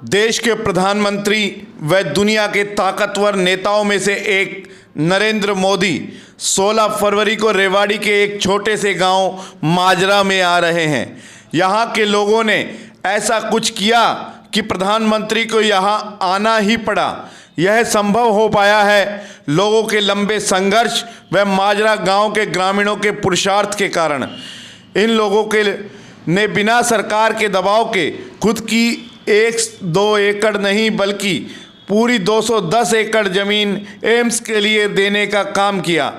देश के प्रधानमंत्री व दुनिया के ताकतवर नेताओं में से एक नरेंद्र मोदी 16 फरवरी को रेवाड़ी के एक छोटे से गांव माजरा में आ रहे हैं। यहां के लोगों ने ऐसा कुछ किया कि प्रधानमंत्री को यहां आना ही पड़ा। यह संभव हो पाया है लोगों के लंबे संघर्ष व माजरा गांव के ग्रामीणों के पुरुषार्थ के कारण। इन लोगों के ने बिना सरकार के दबाव के खुद की 1-2 एकड़ नहीं बल्कि पूरी 210 एकड़ ज़मीन एम्स के लिए देने का काम किया।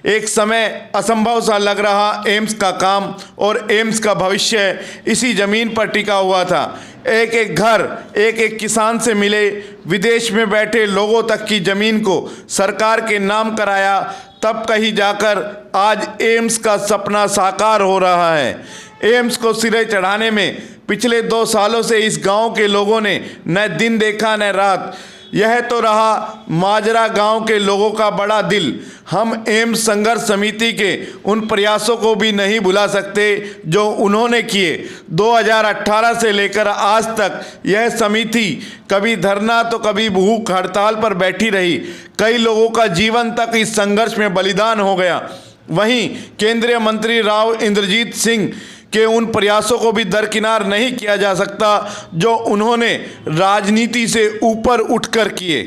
एक समय असंभव सा लग रहा एम्स का काम और एम्स का भविष्य इसी ज़मीन पर टिका हुआ था। एक एक घर एक एक किसान से मिले, विदेश में बैठे लोगों तक की ज़मीन को सरकार के नाम कराया, तब कहीं जाकर आज एम्स का सपना साकार हो रहा है। एम्स को सिरे चढ़ाने में पिछले 2 सालों से इस गांव के लोगों ने न दिन देखा न रात। यह तो रहा माजरा गांव के लोगों का बड़ा दिल। हम एम्स संघर्ष समिति के उन प्रयासों को भी नहीं भुला सकते जो उन्होंने किए। 2018 से लेकर आज तक यह समिति कभी धरना तो कभी भूख हड़ताल पर बैठी रही। कई लोगों का जीवन तक इस संघर्ष में बलिदान हो गया। वहीं केंद्रीय मंत्री राव इंद्रजीत सिंह के उन प्रयासों को भी दरकिनार नहीं किया जा सकता जो उन्होंने राजनीति से ऊपर उठकर किए।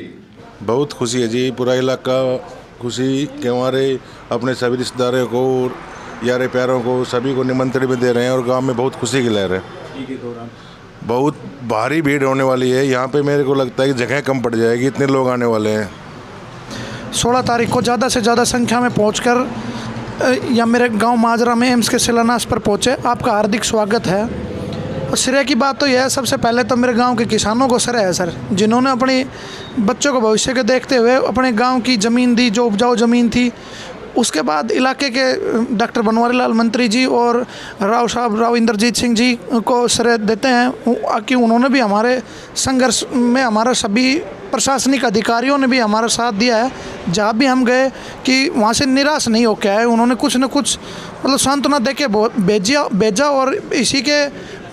बहुत खुशी है जी, पूरा इलाका खुशी कि हमारे अपने सभी रिश्तेदारों को, यारे प्यारों को, सभी को निमंत्रण भी दे रहे हैं और गांव में बहुत खुशी की लहर है। बहुत भारी भीड़ होने वाली है यहाँ पे। मेरे को लगता है कि जगह कम पड़ जाएगी, इतने लोग आने वाले हैं। 16 तारीख को ज़्यादा से ज़्यादा संख्या में पहुंचकर या मेरे गांव माजरा में एम्स के शिलान्यास पर पहुंचे, आपका हार्दिक स्वागत है। और श्रेय की बात तो यह है, सबसे पहले तो मेरे गांव के किसानों को श्रेय है सर, जिन्होंने अपने बच्चों को भविष्य के देखते हुए अपने गांव की ज़मीन दी जो उपजाऊ ज़मीन थी। उसके बाद इलाके के डॉक्टर बनवारी लाल मंत्री जी और राव इंद्रजीत सिंह जी को श्रेय देते हैं कि उन्होंने भी हमारे संघर्ष में, हमारा सभी प्रशासनिक अधिकारियों ने भी हमारा साथ दिया है। जहाँ भी हम गए कि वहाँ से निराश नहीं होकर आए, उन्होंने कुछ न कुछ मतलब सांत्वना दे के भेजा। और इसी के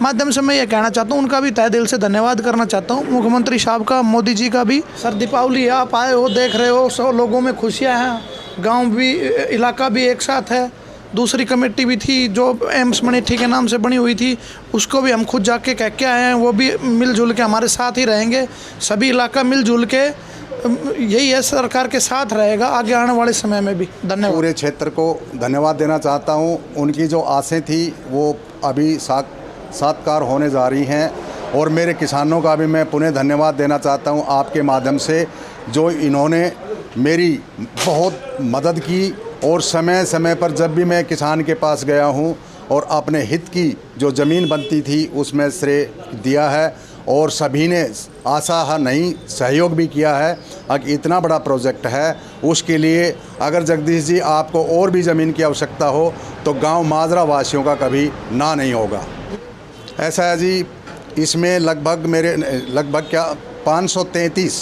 माध्यम से मैं ये कहना चाहता हूँ, उनका भी तहे दिल से धन्यवाद करना चाहता हूँ, मुख्यमंत्री साहब का, मोदी जी का भी। सर दीपावली है, आप आए हो, देख रहे हो, सब लोगों में खुशियाँ हैं, गांव भी, इलाका भी एक साथ है। दूसरी कमेटी भी थी जो एम्स मणिठी के नाम से बनी हुई थी, उसको भी हम खुद जाके कह के आए हैं, वो भी मिलजुल के हमारे साथ ही रहेंगे। सभी इलाका मिलजुल के यही है, सरकार के साथ रहेगा आगे आने वाले समय में भी। धन्यवाद। पूरे क्षेत्र को धन्यवाद देना चाहता हूँ। उनकी जो आसें थी वो अभी साकार होने जा रही हैं और मेरे किसानों का भी मैं पुनः धन्यवाद देना चाहता हूँ आपके माध्यम से, जो इन्होंने मेरी बहुत मदद की और समय समय पर जब भी मैं किसान के पास गया हूँ और अपने हित की जो ज़मीन बनती थी उसमें श्रेय दिया है और सभी ने आशा नहीं सहयोग भी किया है। अगर इतना बड़ा प्रोजेक्ट है उसके लिए अगर जगदीश जी आपको और भी ज़मीन की आवश्यकता हो तो गांव माजरा वासियों का कभी ना नहीं होगा। ऐसा है जी, इसमें लगभग क्या 533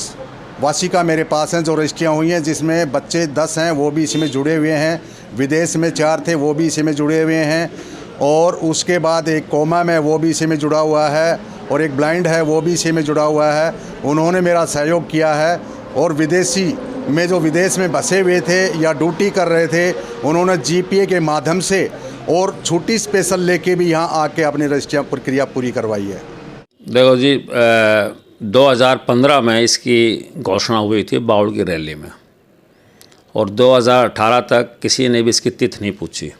वासिका मेरे पास हैं जो रजिस्ट्रियाँ हुई हैं, जिसमें बच्चे 10 हैं वो भी इसी में जुड़े हुए हैं, विदेश में 4 थे वो भी इसी में जुड़े हुए हैं, और उसके बाद एक कोमा में वो भी इसी में जुड़ा हुआ है, और एक ब्लाइंड है वो भी इसी में जुड़ा हुआ है। उन्होंने मेरा सहयोग किया है। और विदेशी में जो विदेश में बसे हुए थे या ड्यूटी कर रहे थे, उन्होंने GPA के माध्यम से और छुट्टी स्पेशल लेके भी यहाँ आके अपनी रजिस्ट्रियाँ प्रक्रिया पूरी करवाई है। देखो जी, 2015 में इसकी घोषणा हुई थी बाउल की रैली में, और 2018 तक किसी ने भी इसकी तिथि नहीं पूछी।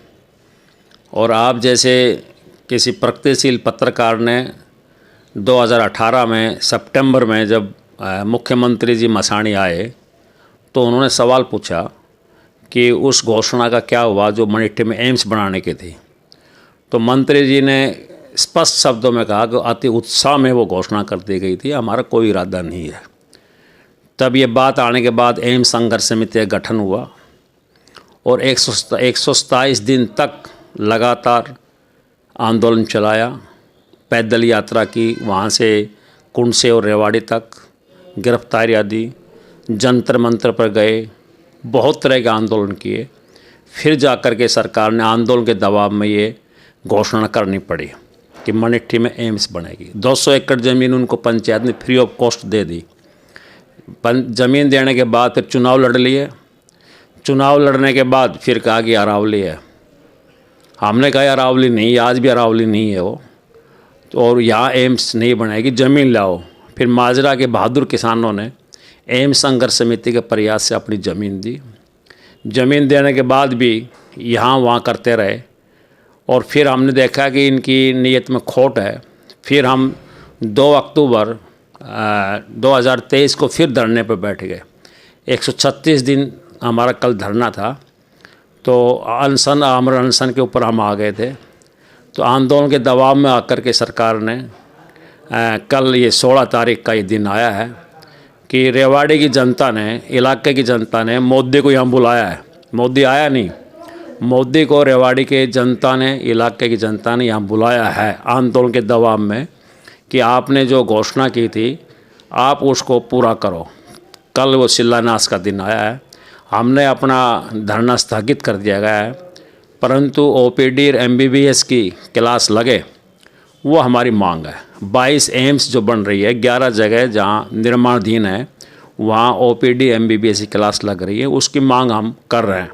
और आप जैसे किसी प्रगतिशील पत्रकार ने 2018 में सितंबर में जब मुख्यमंत्री जी मसाणी आए तो उन्होंने सवाल पूछा कि उस घोषणा का क्या हुआ जो मणिठी में एम्स बनाने की थी। तो मंत्री जी ने स्पष्ट शब्दों में कहा कि अति उत्साह में वो घोषणा कर दी गई थी, हमारा कोई इरादा नहीं है। तब ये बात आने के बाद एम्स संघर्ष समिति का गठन हुआ और 127 दिन तक लगातार आंदोलन चलाया, पैदल यात्रा की, वहाँ से कुंड से और रेवाड़ी तक, गिरफ्तारियाँ दी, जंतर मंतर पर गए, बहुत तरह के आंदोलन किए। फिर जाकर के सरकार ने आंदोलन के दबाव में ये घोषणा करनी पड़ी कि मनिट्ठी में एम्स बनेगी। 200 एकड़ ज़मीन उनको पंचायत ने फ्री ऑफ कॉस्ट दे दी। ज़मीन देने के बाद फिर चुनाव लड़ लिए। चुनाव लड़ने के बाद फिर कहा कि अरावली है। हमने कहा अरावली नहीं, आज भी अरावली नहीं है वो, तो और यहाँ एम्स नहीं बनेगी, ज़मीन लाओ। फिर माजरा के बहादुर किसानों ने एम्स संघर्ष समिति के प्रयास से अपनी ज़मीन दी। ज़मीन देने के बाद भी यहाँ वहाँ करते रहे और फिर हमने देखा कि इनकी नीयत में खोट है। फिर हम 2 अक्टूबर 2023 को फिर धरने पर बैठ गए। 136 दिन हमारा कल धरना था, तो अनशन आमर अनशन के ऊपर हम आ गए थे। तो आंदोलन के दबाव में आकर के सरकार ने कल ये 16 तारीख का ये दिन आया है कि रेवाड़ी की जनता ने, इलाके की जनता ने मोदी को यहाँ बुलाया है। मोदी आया नहीं, मोदी को रेवाड़ी के जनता ने, इलाके की जनता ने यहाँ बुलाया है आंदोलन के दबाव में कि आपने जो घोषणा की थी आप उसको पूरा करो। कल वो शिलान्यास का दिन आया है। हमने अपना धरना स्थगित कर दिया गया है, परंतु ओपीडी और MBBS की क्लास लगे, वो हमारी मांग है। 22 एम्स जो बन रही है, 11 जगह जहाँ निर्माणाधीन है वहाँ OPD MBBS की क्लास लग रही है, उसकी मांग हम कर रहे हैं।